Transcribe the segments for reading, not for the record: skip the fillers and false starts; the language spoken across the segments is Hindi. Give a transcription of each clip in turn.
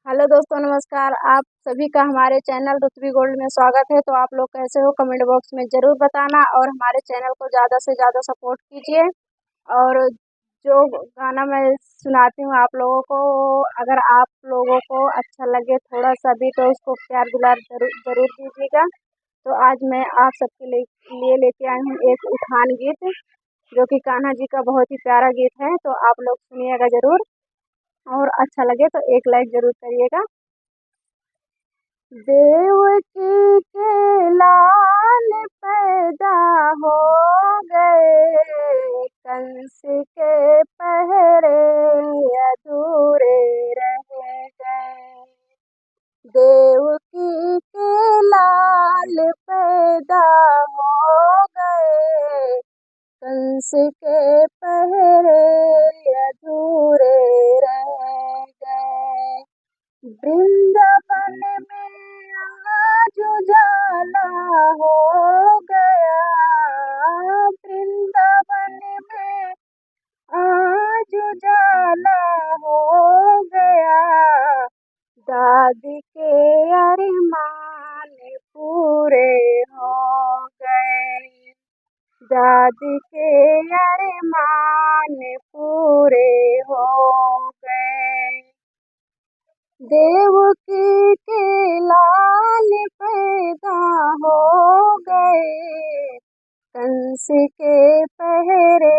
हेलो दोस्तों, नमस्कार। आप सभी का हमारे चैनल रुतबी गोल्ड में स्वागत है। तो आप लोग कैसे हो, कमेंट बॉक्स में ज़रूर बताना और हमारे चैनल को ज़्यादा से ज़्यादा सपोर्ट कीजिए। और जो गाना मैं सुनाती हूँ आप लोगों को, अगर आप लोगों को अच्छा लगे थोड़ा सा भी तो उसको प्यार दुलार ज़रूर ज़रूर दीजिएगा। तो आज मैं आप सबके लिए लेके आई हूँ एक उठान गीत, जो कि कान्हा जी का बहुत ही प्यारा गीत है। तो आप लोग सुनिएगा ज़रूर, और अच्छा लगे तो एक लाइक ज़रूर करिएगा। देवकी के लाल पैदा हो गए, कंस के पहरे अधूरे रह गए। देवकी के लाल पैदा हो गए, कंस के पहरे अधूरे रह गए। वृंदावन में आज उजाला हो गया, वृंदावन में आज उजाला हो गया। दादी के अरमान पूरे हो गए, दादी के अरमान पूरे हो गए। देवकी के लाल पैदा हो गए, कंस के पहरे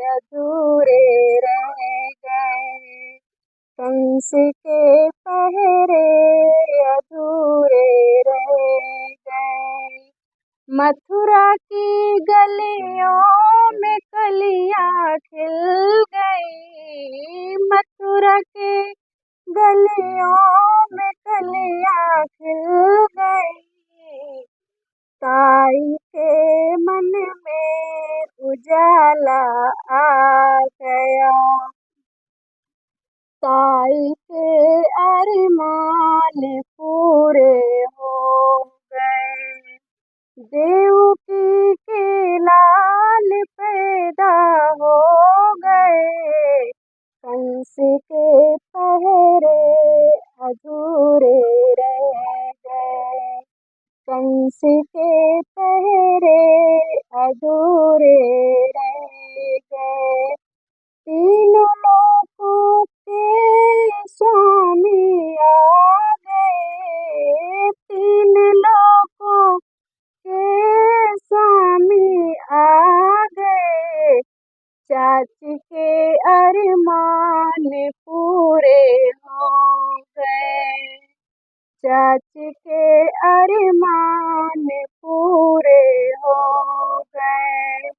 अधूरे रह गए, कंस के पहरे अधूरे रह गए। मथुरा की गलियों में कलियां खिल गई, मथुरा के गलियों में कलियां खिल गई। ताई के मन में उजाला आ गया, ताई के अरमान पूरे हो गए। देवकी के लाल पैदा हो गए, कंस के पहरे अधूरे रह गए, कंस के पहरे अधूरे रह गए। तीनों लोकों के स्वामी आ गए, तीन लोकों के स्वामी आ गए। चाची के अरमान पूरे हो गए, चाची के अरमान पूरे हो गए।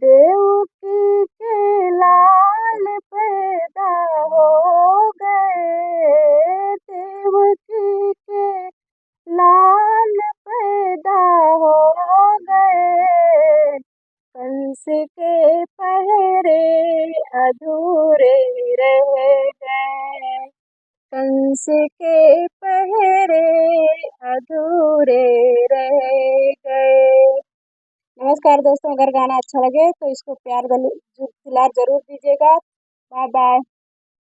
देवकी के लाल पैदा हो गए, देवकी के लाल पैदा हो गए। कंस के पहरे अधूरे रह गए, कंस के पहरे अधूरे रह गए। नमस्कार दोस्तों, अगर गाना अच्छा लगे तो इसको प्यार दुलार जरूर दीजिएगा। Bye bye.